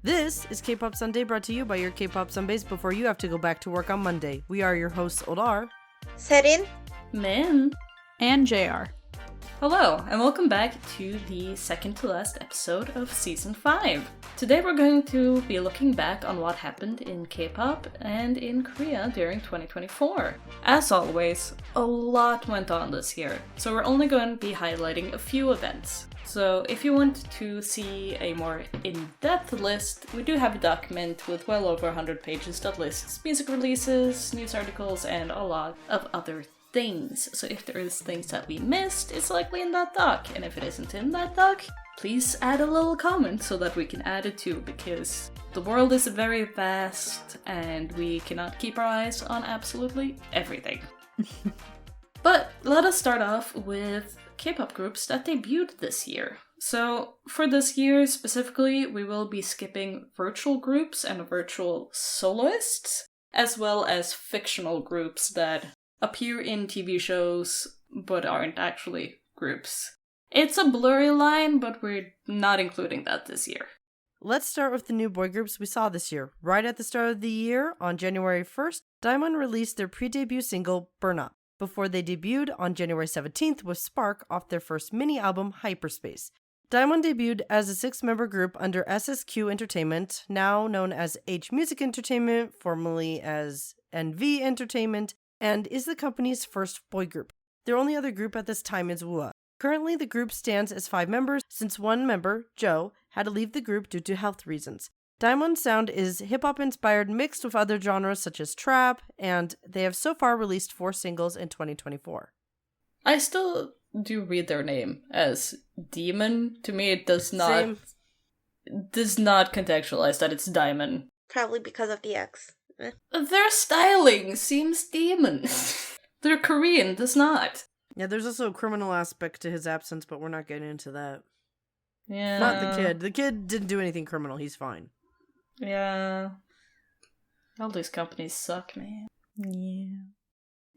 This is K-Pop Sunday, brought to you by your K-Pop Sundays before you have to go back to work on Monday. We are your hosts, Oldar, Serin, Min, and JR. Hello, and welcome back to the second to last episode of Season 5. Today we're going to be looking back on what happened in K-pop and in Korea during 2024. As always, a lot went on this year, so we're only going to be highlighting a few events. So if you want to see a more in-depth list, we do have a document with well over 100 pages that lists music releases, news articles, and a lot of other things. So if there is things that we missed, it's likely in that doc. And if it isn't in that doc, please add a little comment so that we can add it too, because the world is very vast and we cannot keep our eyes on absolutely everything. But let us start off with K-pop groups that debuted this year. So for this year specifically, we will be skipping virtual groups and virtual soloists, as well as fictional groups that appear in TV shows but aren't actually groups. It's a blurry line, but we're not including that this year. Let's start with the new boy groups we saw this year. Right at the start of the year, on January 1st, DXMON released their pre-debut single, Burn Up, before they debuted on January 17th with Spark off their first mini-album, Hyperspace. DXMON debuted as a 6-member group under SSQ Entertainment, now known as H Music Entertainment, formerly as NV Entertainment, and is the company's first boy group. Their only other group at this time is WOA. Currently, the group stands as 5 members, since one member, Joe, had to leave the group due to health reasons. DXMON's sound is hip-hop inspired mixed with other genres such as trap, and they have so far released 4 singles in 2024. I still do read their name as Demon. To me, it does not contextualize that it's Diamond. probably because of the X. Their styling seems demon. Their Korean does not. Yeah, there's also a criminal aspect to his absence, but we're not getting into that. Yeah. Not the kid. The kid didn't do anything criminal. He's fine. Yeah. All these companies suck, man. Yeah.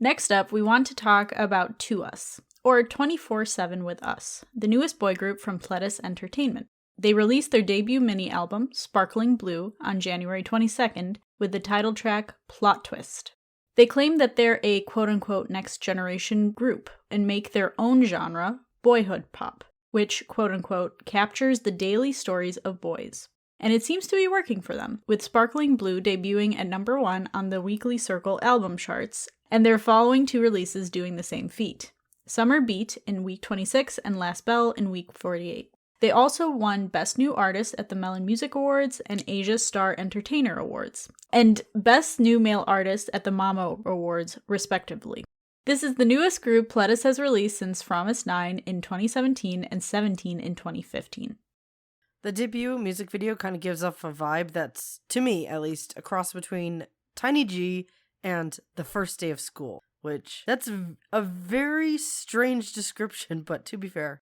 Next up, we want to talk about To Us, or 24/7 with Us, the newest boy group from Pledis Entertainment. They released their debut mini-album, Sparkling Blue, on January 22nd, with the title track, Plot Twist. They claim that they're a quote-unquote next-generation group, and make their own genre, boyhood pop, which, quote-unquote, captures the daily stories of boys. And it seems to be working for them, with Sparkling Blue debuting at number 1 on the Weekly Circle album charts, and their following 2 releases doing the same feat. Summer Beat in week 26 and Last Bell in week 48. They also won Best New Artist at the Melon Music Awards and Asia Star Entertainer Awards, and Best New Male Artist at the Mama Awards, respectively. This is the newest group Pledis has released since Promise 9 in 2017 and 17 in 2015. The debut music video kind of gives off a vibe that's, to me at least, a cross between Tiny G and The First Day of School, which that's a very strange description, but to be fair,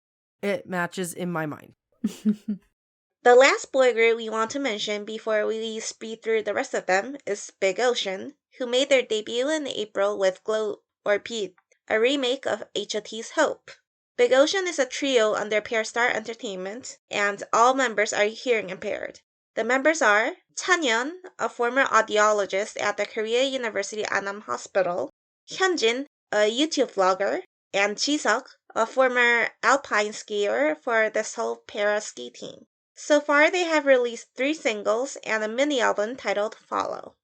it matches in my mind. The last boy group we want to mention before we speed through the rest of them is Big Ocean, who made their debut in April with Glow or Pete, a remake of H.O.T's Hope. Big Ocean is a trio under Pairstar Entertainment, and all members are hearing impaired. The members are Chanyeon, a former audiologist at the Korea University Annam Hospital, Hyunjin, a YouTube vlogger, and Jisuk, a former alpine skier for the Seoul Para Ski Team. So far, they have released 3 singles and a mini-album titled Follow.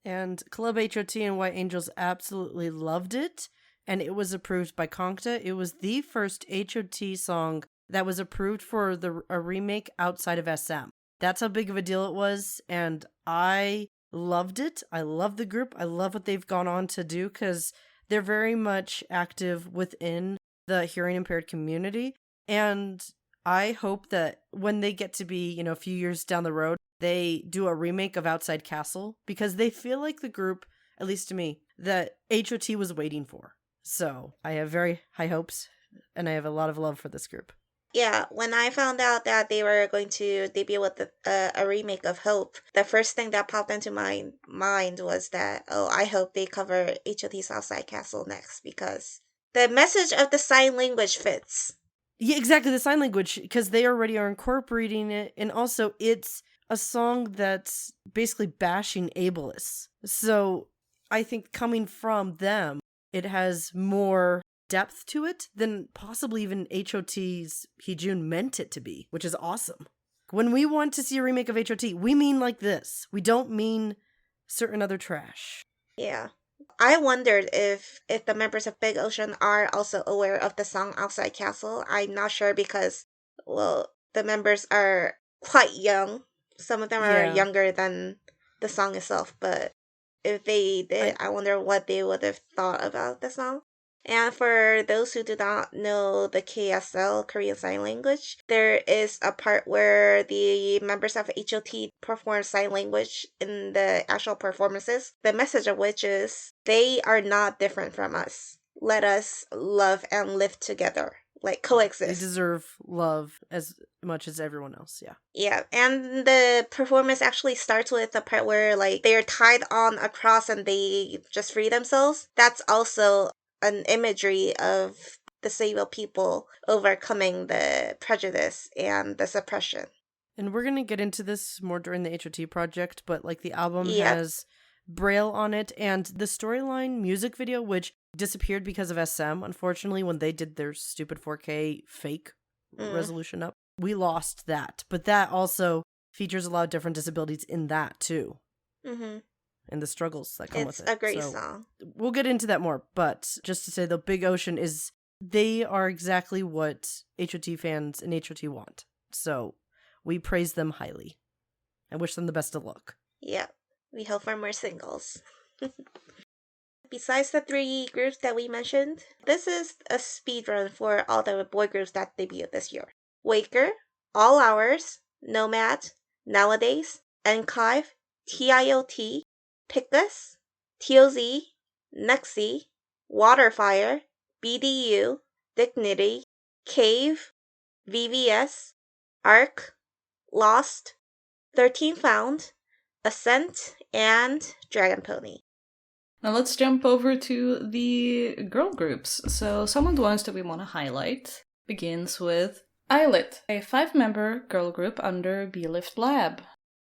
And Club H.O.T. and White Angels absolutely loved it, and it was approved by Kangta. It was the first H.O.T. song that was approved for a remake outside of SM. That's how big of a deal it was, and I loved it. I love the group. I love what they've gone on to do, because they're very much active within the hearing impaired community, and I hope that when they get to be, a few years down the road, they do a remake of Outside Castle, because they feel like the group, at least to me, that H.O.T. was waiting for. So I have very high hopes, and I have a lot of love for this group. Yeah, when I found out that they were going to debut with a remake of Hope, the first thing that popped into my mind was that, I hope they cover H.O.T's Outside Castle next, because the message of the sign language fits. Yeah, exactly, the sign language, because they already are incorporating it, and also it's a song that's basically bashing ableists. So I think coming from them, it has more depth to it than possibly even HOT's Heejun meant it to be, which is awesome. When we want to see a remake of HOT, we mean like this. We don't mean certain other trash. Yeah. I wondered if the members of Big Ocean are also aware of the song Outside Castle. I'm not sure because, well, the members are quite young. Some of them are Yeah. younger than the song itself, but if they did, I wonder what they would have thought about the song. And for those who do not know the KSL, Korean Sign Language, there is a part where the members of HOT perform sign language in the actual performances, the message of which is, they are not different from us. Let us love and live together, like coexist. They deserve love as much as everyone else, yeah. Yeah, and the performance actually starts with the part where, like, they're tied on a cross and they just free themselves. That's also an imagery of disabled people overcoming the prejudice and the suppression. And we're going to get into this more during the HOT project, but like the album Yep. has Braille on it, and the storyline music video, which disappeared because of SM, unfortunately, when they did their stupid 4K fake resolution up. We lost that, but that also features a lot of different disabilities in that too. Mm-hmm. And the struggles that come with it. It's a great So song. we'll get into that more, but just to say, the Big Ocean they are exactly what HOT fans and HOT want. So we praise them highly and wish them the best of luck. Yeah, we hope for more singles. Besides the 3 groups that we mentioned, this is a speedrun for all the boy groups that debuted this year. Waker, All Hours, Nomad, Nowadays, NKODE, TIOT, Pickus, TOZ, Nexi, Waterfire, BDU, Dignity, Cave, VVS, ARC, Lost, 13 Found, Ascent, and Dragon Pony. Now let's jump over to the girl groups. So some of the ones that we want to highlight begins with ILLIT, a 5-member girl group under B-Lift Lab,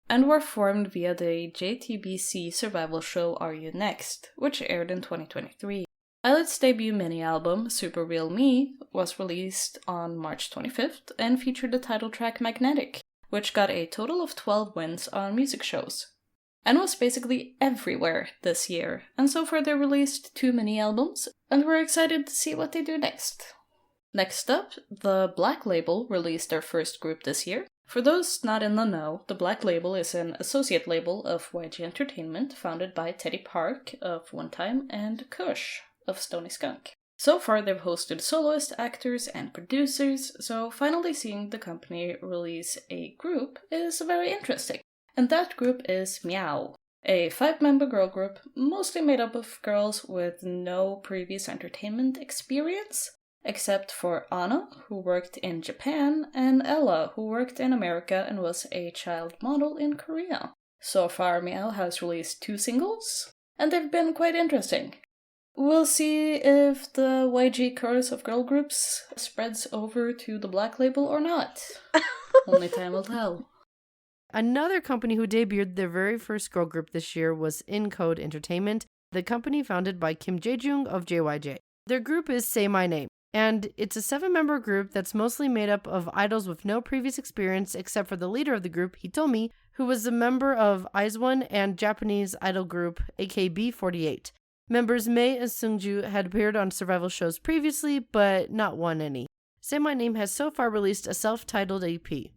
and were formed via the JTBC survival show Are You Next, which aired in 2023. ILLIT's debut mini-album, Super Real Me, was released on March 25th and featured the title track Magnetic, which got a total of 12 wins on music shows, and was basically everywhere this year. And so far they released 2 mini-albums, and we're excited to see what they do next. Next up, the Black Label released their first group this year. For those not in the know, the Black Label is an associate label of YG Entertainment, founded by Teddy Park of One Time and Kush of Stony Skunk. So far they've hosted soloists, actors, and producers, so finally seeing the company release a group is very interesting. And that group is MEOVV, a 5-member girl group mostly made up of girls with no previous entertainment experience, except for Anna, who worked in Japan, and Ella, who worked in America and was a child model in Korea. So far, MEOVV has released 2 singles, and they've been quite interesting. We'll see if the YG curse of girl groups spreads over to the Black Label or not. Only time will tell. Another company who debuted their very first girl group this year was iNKODE Entertainment, the company founded by Kim Jae-jung of JYJ. Their group is Say My Name, and it's a 7-member group that's mostly made up of idols with no previous experience except for the leader of the group, Hitomi, who was a member of IZ*ONE and Japanese idol group AKB48. Members Mei and Seungju had appeared on survival shows previously, but not won any. Say My Name has so far released a self-titled EP.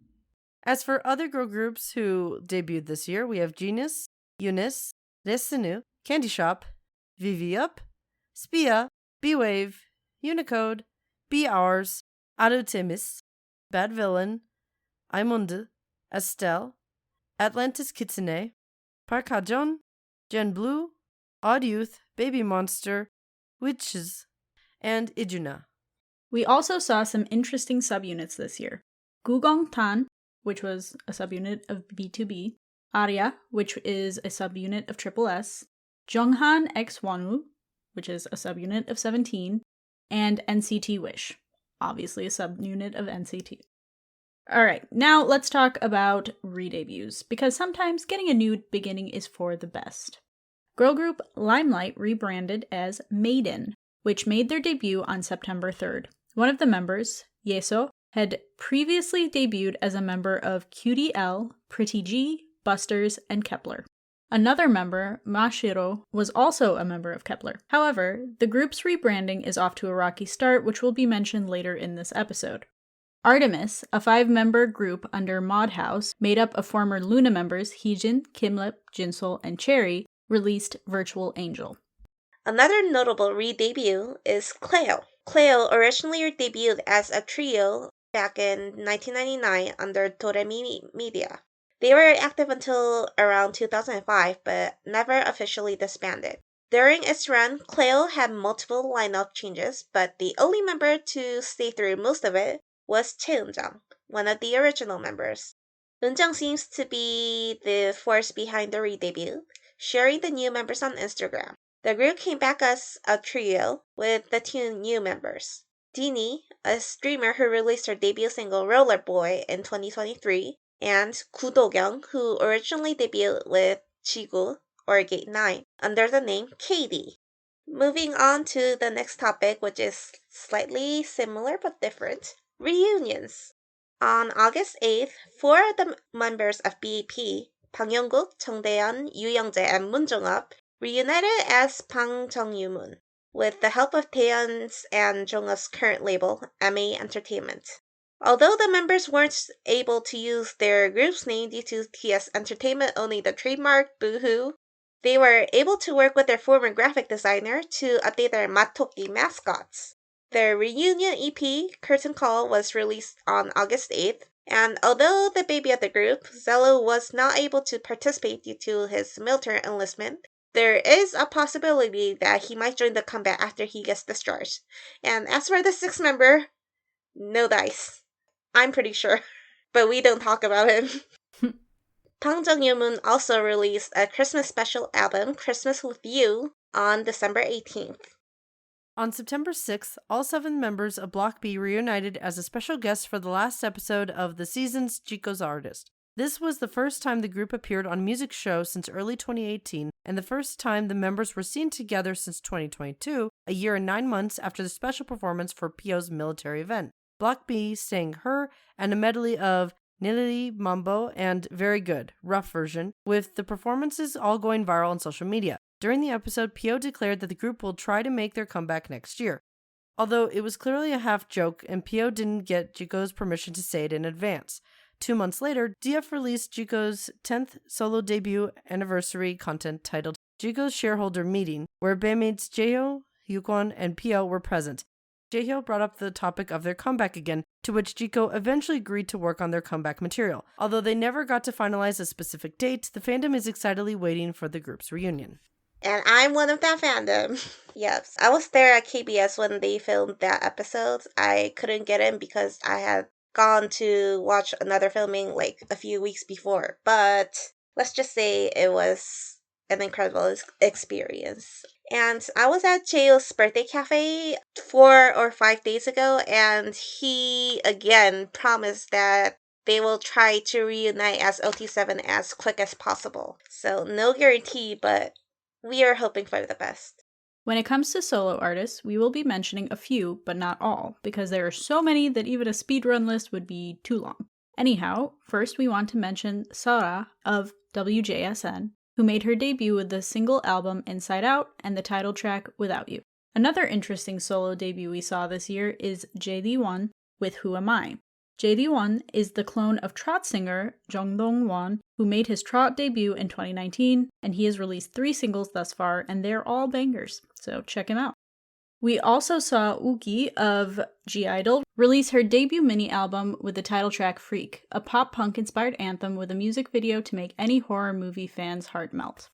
As for other girl groups who debuted this year, we have Genius, Eunice, Resinu, Candy Shop, VV-UP, Spia, B-Wave, Unicode, B-Hours, ARTMS, Bad Villain, iMonde, Estelle, Atlantis Kitsune, Park Ha-jeon, Gen Blue, Odd Youth, Baby Monster, Witches, and Ijuna. We also saw some interesting subunits this year. Gugong Tan, which was a subunit of B2B, Arya, which is a subunit of Triple S, Jonghan X Wonwoo, which is a subunit of 17, and NCT Wish. obviously a subunit of NCT. Alright, now let's talk about re-debuts, because sometimes getting a new beginning is for the best. Girl group Limelight rebranded as MADEIN, which made their debut on September 3rd. One of the members, Yeso, had previously debuted as a member of QDL, Pretty G, Busters, and Kepler. Another member, Mashiro, was also a member of Kepler. However, the group's rebranding is off to a rocky start, which will be mentioned later in this episode. ARTMS, a 5-member group under Mod House, made up of former Luna members Heejin, Kimlip, Jinsol, and Cherry, released Virtual Angel. Another notable re-debut is CLEO. CLEO originally debuted as a trio back in 1999 under Doremi Media. They were active until around 2005, but never officially disbanded. During its run, CLEO had multiple lineup changes, but the only member to stay through most of it was Cheunjang, one of the original members. Eunjang seems to be the force behind the re-debut, sharing the new members on Instagram. The group came back as a trio with the 2 new members. Dini, a streamer who released her debut single Roller Boy in 2023, and Gu Do-kyung, who originally debuted with Jigu, or Gate 9, under the name Katie. Moving on to the next topic, which is slightly similar but different, reunions. On August 8th, 4 of the members of BAP, Bang Young-guk, Chung Dae-yeon, Yoo Young-jae, and Moon Jung-up, reunited as Bang Jung-yu-moon, with the help of Taeyeon's and Jung-up's current label, MA Entertainment. Although the members weren't able to use their group's name due to TS Entertainment owning the trademark Boohoo, they were able to work with their former graphic designer to update their Matoki mascots. Their reunion EP, Curtain Call, was released on August 8th, and although the baby of the group, Zello, was not able to participate due to his military enlistment, there is a possibility that he might join the comeback after he gets discharged. And as for the 6th member, no dice. I'm pretty sure, but we don't talk about him. Bang Jung-yu-moon also released a Christmas special album, Christmas with You, on December 18th. On September 6th, all 7 members of Block B reunited as a special guest for the last episode of the season's Chico's Artist. This was the first time the group appeared on a music show since early 2018, and the first time the members were seen together since 2022, a year and 9 months after the special performance for Pio's military event. Block B sang Her and a medley of Nilili Mambo and Very Good, rough version, with the performances all going viral on social media. During the episode, Pio declared that the group will try to make their comeback next year. Although it was clearly a half joke, and Pio didn't get Jiko's permission to say it in advance. 2 months later, DF released Jiko's 10th solo debut anniversary content titled Jiko's Shareholder Meeting, where bandmates Jaehyo, Yukwon, and Pio were present. Jaehyo brought up the topic of their comeback again, to which Jiko eventually agreed to work on their comeback material. Although they never got to finalize a specific date, the fandom is excitedly waiting for the group's reunion. And I'm one of that fandom. Yes, I was there at KBS when they filmed that episode. I couldn't get in because I had gone to watch another filming like a few weeks before. But let's just say it was an incredible experience. And I was at Jaeho's birthday cafe 4 or 5 days ago, and he again promised that they will try to reunite as OT7 as quick as possible. So no guarantee, but we are hoping for the best. When it comes to solo artists, we will be mentioning a few, but not all, because there are so many that even a speedrun list would be too long. Anyhow, first we want to mention Sara of WJSN, who made her debut with the single album Inside Out and the title track Without You. Another interesting solo debut we saw this year is JD1 with Who Am I? JD1 is the clone of trot singer Jung Dong-won, who made his trot debut in 2019, and he has released 3 singles thus far, and they're all bangers, so check him out. We also saw Uki of G-Idol release her debut mini-album with the title track Freak, a pop-punk-inspired anthem with a music video to make any horror movie fan's heart melt.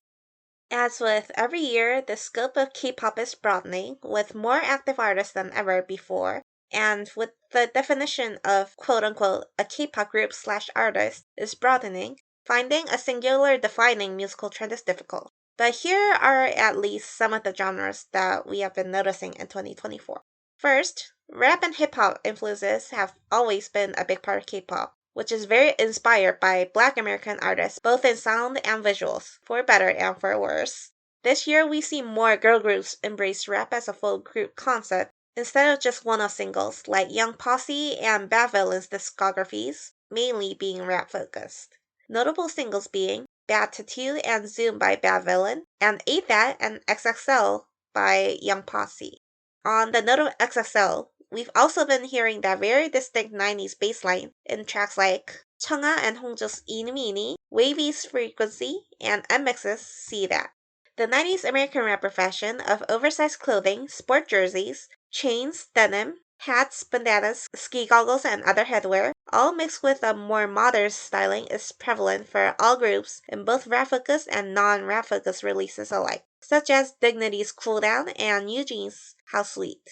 As with every year, the scope of K-pop is broadening, with more active artists than ever before, and with the definition of quote-unquote a K-pop group / artist is broadening, finding a singular defining musical trend is difficult. But here are at least some of the genres that we have been noticing in 2024. First, Rap and hip-hop influences have always been a big part of K-pop, which is very inspired by Black American artists, both in sound and visuals, for better and for worse. This year, we see more girl groups embrace rap as a full group concept, instead of just one-off singles like Young Posse and Bad Villain's discographies, mainly being rap-focused. Notable singles being Bad Tattoo and Zoom by Bad Villain, and Ain't That and XXL by Young Posse. On the note of XXL, we've also been hearing that very distinct 90s bassline in tracks like Chungha and Hongjo's Eeny Meeny, Wavy's Frequency, and MX's See That. The 90s American rapper fashion of oversized clothing, sport jerseys, chains, denim, hats, bandanas, ski goggles, and other headwear, all mixed with a more modern styling, is prevalent for all groups in both rap-focused and non-rap-focused releases alike, such as Dignity's Cool Down and NewJeans' How Sweet.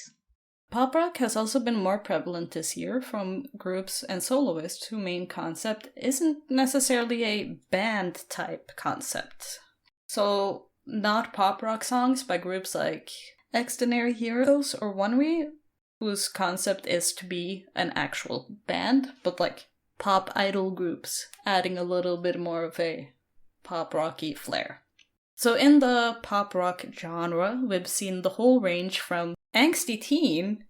Pop rock has also been more prevalent this year from groups and soloists whose main concept isn't necessarily a band-type concept. So, not pop rock songs by groups like Extraordinary Heroes or One-Way, whose concept is to be an actual band, but like pop idol groups, adding a little bit more of a pop rocky flair. So in the pop rock genre, we've seen the whole range from angsty teen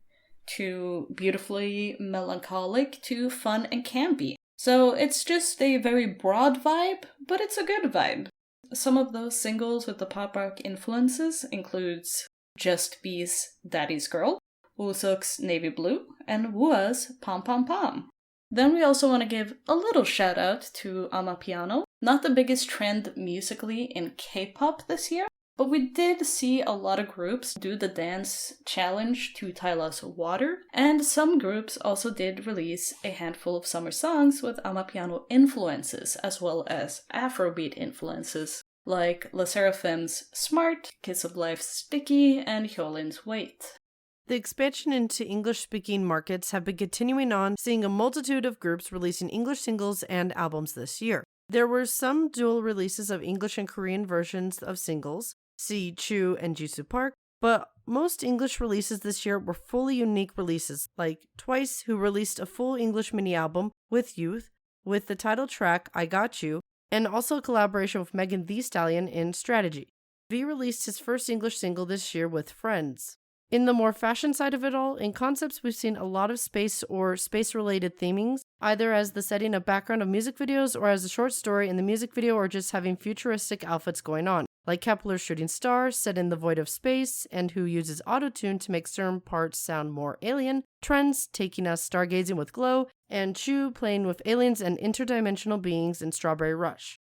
to beautifully melancholic to fun and campy. So it's just a very broad vibe, but it's a good vibe. Some of those singles with the pop rock influences includes Just B's Daddy's Girl, Woosuk's Navy Blue, and Wua's Pom Pom Pom. Then we also want to give a little shout out to Amapiano. Not the biggest trend musically in K-pop this year, but we did see a lot of groups do the dance challenge to Tyla's Water, and some groups also did release a handful of summer songs with Amapiano influences, as well as Afrobeat influences, like LE SSERAFIM's Smart, Kiss of Life's Sticky, and Hyolin's Wait. The expansion into English-speaking markets have been continuing on, seeing a multitude of groups releasing English singles and albums this year. There were some dual releases of English and Korean versions of singles, see Chu and Jisoo Park, but most English releases this year were fully unique releases, like Twice, who released a full English mini-album with Youth, with the title track I Got You, and also a collaboration with Megan Thee Stallion in Strategy. V released his first English single this year with Friends. In the more fashion side of it all, in concepts we've seen a lot of space or space-related themings, either as the setting of background of music videos or as a short story in the music video or just having futuristic outfits going on, like Kepler's Shooting Star, set in the void of space, and who uses autotune to make certain parts sound more alien, Trends taking us stargazing with Glow, and Chu playing with aliens and interdimensional beings in Strawberry Rush.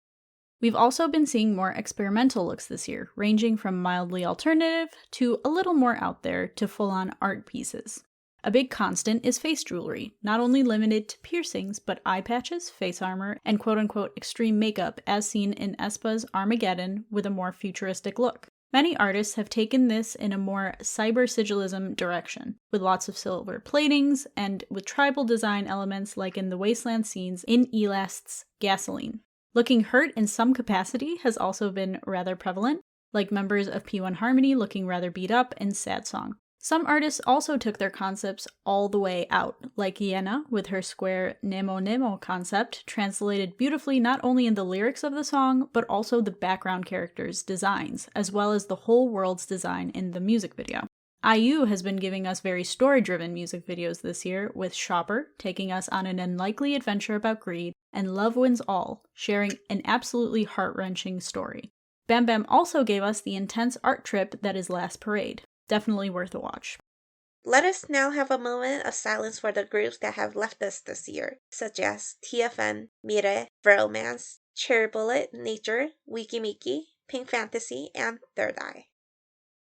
We've also been seeing more experimental looks this year, ranging from mildly alternative to a little more out there to full-on art pieces. A big constant is face jewelry, not only limited to piercings, but eye patches, face armor, and quote-unquote extreme makeup as seen in aespa's Armageddon with a more futuristic look. Many artists have taken this in a more cyber-sigilism direction, with lots of silver platings and with tribal design elements like in the wasteland scenes in Elast's Gasoline. Looking hurt in some capacity has also been rather prevalent, like members of P1 Harmony looking rather beat up in Sad Song. Some artists also took their concepts all the way out, like Iena with her square Nemo Nemo concept, translated beautifully not only in the lyrics of the song, but also the background characters' designs, as well as the whole world's design in the music video. IU has been giving us very story-driven music videos this year, with Shopper taking us on an unlikely adventure about greed, and Love Wins All, sharing an absolutely heart-wrenching story. Bam Bam also gave us the intense art trip that is Last Parade. Definitely worth a watch. Let us now have a moment of silence for the groups that have left us this year, such as TFN, MEOVV, Romance, Cherry Bullet, Nature, Wikimiki, Pink Fantasy, and Third Eye.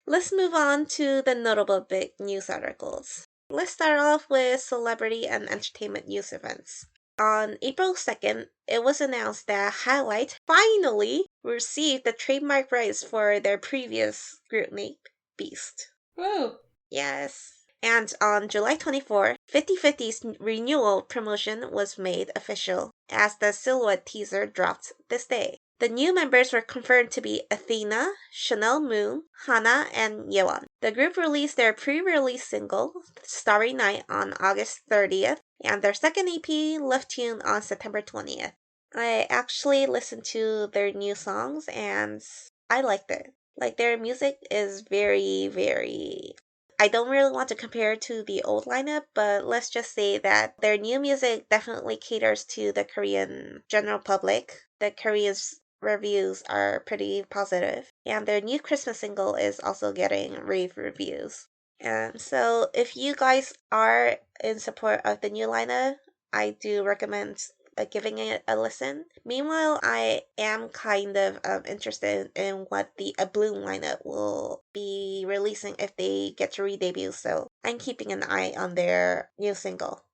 Let's move on to the notable big news articles. Let's start off with celebrity and entertainment news events. On April 2nd, it was announced that ILLIT finally received the trademark rights for their previous group name, Beast. Woo! Yes. And on July 24, 50/50's renewal promotion was made official as the Silhouette teaser dropped this day. The new members were confirmed to be Athena, Chanel Moon, Hana, and Yeon. The group released their pre-release single, Starry Night, on August 30th, and their second EP, Love Tune, on September 20th. I actually listened to their new songs and I liked it. Like, their music is very, very... I don't really want to compare it to the old lineup, but let's just say that their new music definitely caters to the Korean general public. The Korea's reviews are pretty positive, and their new Christmas single is also getting rave reviews. And so if you guys are in support of the new lineup, I do recommend giving it a listen. Meanwhile, I am kind of interested in what the Bloom lineup will be releasing if they get to re-debut, so I'm keeping an eye on their new single.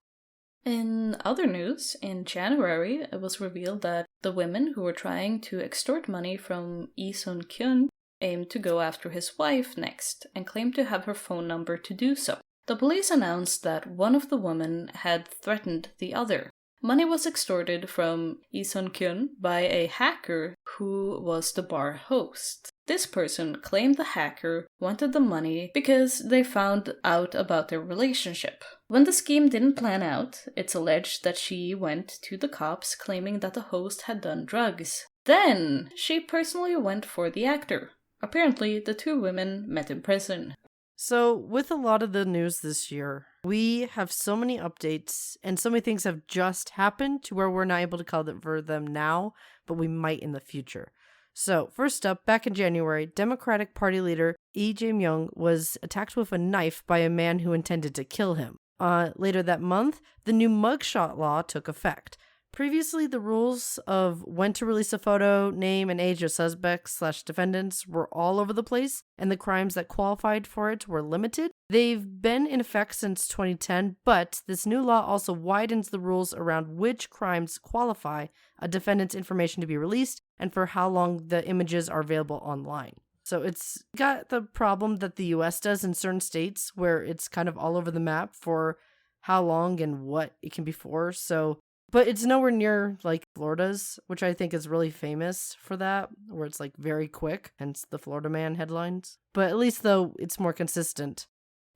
In other news, in January, it was revealed that the women who were trying to extort money from Lee Sun-kyun aimed to go after his wife next and claimed to have her phone number to do so. The police announced that one of the women had threatened the other. Money was extorted from Lee Sun-kyun by a hacker who was the bar host. This person claimed the hacker wanted the money because they found out about their relationship. When the scheme didn't plan out, it's alleged that she went to the cops claiming that the host had done drugs. Then, she personally went for the actor. Apparently, the two women met in prison. So, with a lot of the news this year, we have so many updates and so many things have just happened to where we're not able to cover them now, but we might in the future. So, first up, back in January, Democratic Party leader Lee Jae-myung was attacked with a knife by a man who intended to kill him. Later that month, the new mugshot law took effect. Previously, the rules of when to release a photo, name, and age of suspects/defendants were all over the place, and the crimes that qualified for it were limited. They've been in effect since 2010, but this new law also widens the rules around which crimes qualify a defendant's information to be released and for how long the images are available online. So it's got the problem that the US does in certain states where it's kind of all over the map for how long and what it can be for. But it's nowhere near like Florida's, which I think is really famous for that, where it's like very quick, hence the Florida Man headlines. But at least though it's more consistent.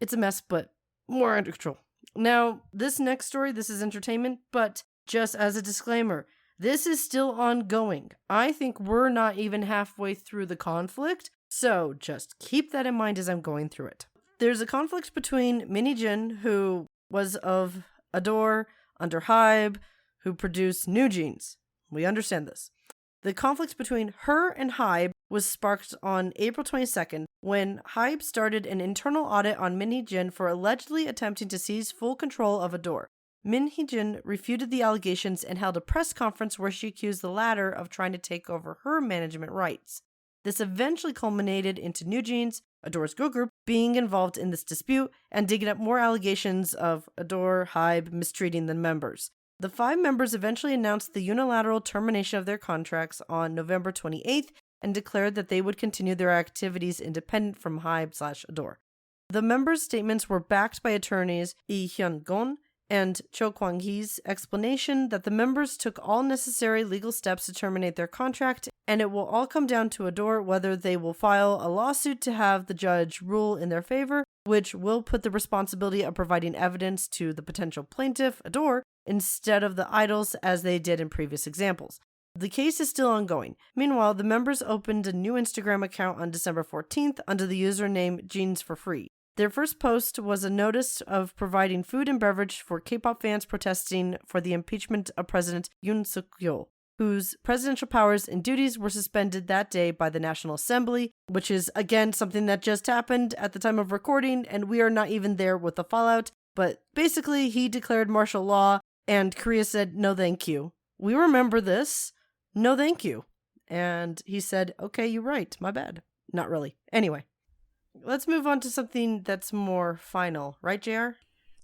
It's a mess, but more under control. Now, this next story, this is entertainment, but just as a disclaimer, this is still ongoing. I think we're not even halfway through the conflict, so just keep that in mind as I'm going through it. There's a conflict between Minnie Jin, who was of Adore, under Hybe, who produced NewJeans. We understand this. The conflict between her and Hybe was sparked on April 22nd when Hybe started an internal audit on Min Hee-jin for allegedly attempting to seize full control of Adore. Min Hee-jin refuted the allegations and held a press conference where she accused the latter of trying to take over her management rights. This eventually culminated into NewJeans, Adore's girl group, being involved in this dispute and digging up more allegations of Adore, Hybe mistreating the members. The 5 members eventually announced the unilateral termination of their contracts on November 28th and declared that they would continue their activities independent from Hybe/Adore. The members' statements were backed by attorneys Lee Hyun-gon and Cho Kwang-hee's explanation that the members took all necessary legal steps to terminate their contract, and it will all come down to Adore whether they will file a lawsuit to have the judge rule in their favor, which will put the responsibility of providing evidence to the potential plaintiff, Adore, instead of the idols as they did in previous examples. The case is still ongoing. Meanwhile, the members opened a new Instagram account on December 14th under the username Jeans for Free. Their first post was a notice of providing food and beverage for K-pop fans protesting for the impeachment of President Yoon Suk-yeol, whose presidential powers and duties were suspended that day by the National Assembly, which is, again, something that just happened at the time of recording, and we are not even there with the fallout. But basically, he declared martial law, and Korea said, no thank you. We remember this. No thank you. And he said, okay, you're right. My bad. Not really. Anyway, let's move on to something that's more final. Right, JR?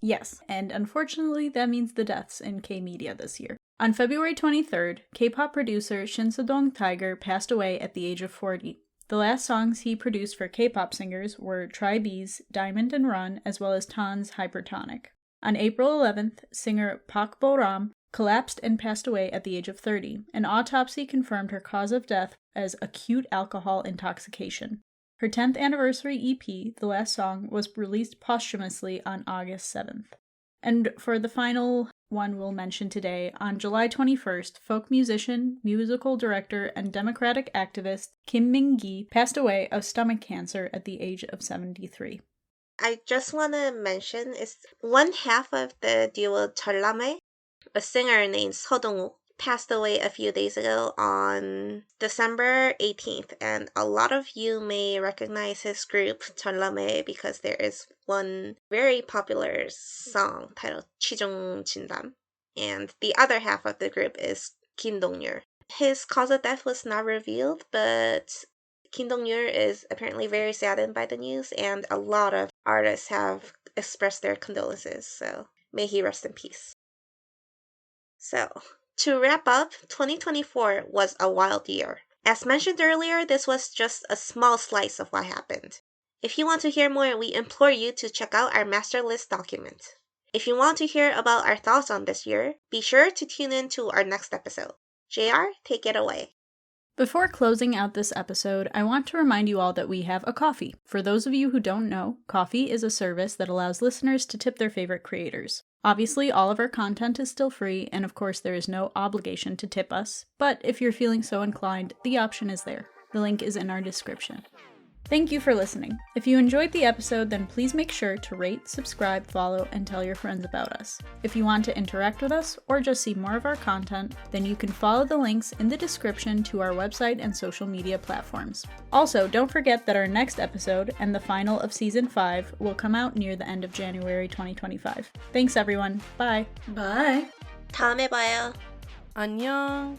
Yes, and unfortunately that means the deaths in K-media this year. On February 23rd, K-pop producer Shin Se-dong Tiger passed away at the age of 40. The last songs he produced for K-pop singers were Try B's Diamond and Run, as well as Tan's Hypertonic. On April 11th, singer Park Bo-ram collapsed and passed away at the age of 30. An autopsy confirmed her cause of death as acute alcohol intoxication. Her 10th anniversary EP, The Last Song, was released posthumously on August 7th. And for the final one we'll mention today, on July 21st, folk musician, musical director, and Democratic activist Kim Min-gi passed away of stomach cancer at the age of 73. I just want to mention is one half of the duo 전람회, a singer named Seo Dong-wook, passed away a few days ago on December 18th, and a lot of you may recognize his group 전람회 because there is one very popular song titled 취중 진담, and the other half of the group is Kim Dong-yeol. His cause of death was not revealed, but Kim Dong-yeol is apparently very saddened by the news, and a lot of artists have expressed their condolences, so may he rest in peace. So, to wrap up, 2024 was a wild year. As mentioned earlier, this was just a small slice of what happened. If you want to hear more, we implore you to check out our master list document. If you want to hear about our thoughts on this year, be sure to tune in to our next episode. JR, take it away. Before closing out this episode, I want to remind you all that we have a Ko-fi. For those of you who don't know, Ko-fi is a service that allows listeners to tip their favorite creators. Obviously, all of our content is still free, and of course there is no obligation to tip us, but if you're feeling so inclined, the option is there. The link is in our description. Thank you for listening. If you enjoyed the episode, then please make sure to rate, subscribe, follow, and tell your friends about us. If you want to interact with us, or just see more of our content, then you can follow the links in the description to our website and social media platforms. Also, don't forget that our next episode, and the final of Season 5, will come out near the end of January 2025. Thanks everyone. Bye! Bye! 다음에 봐요. 안녕.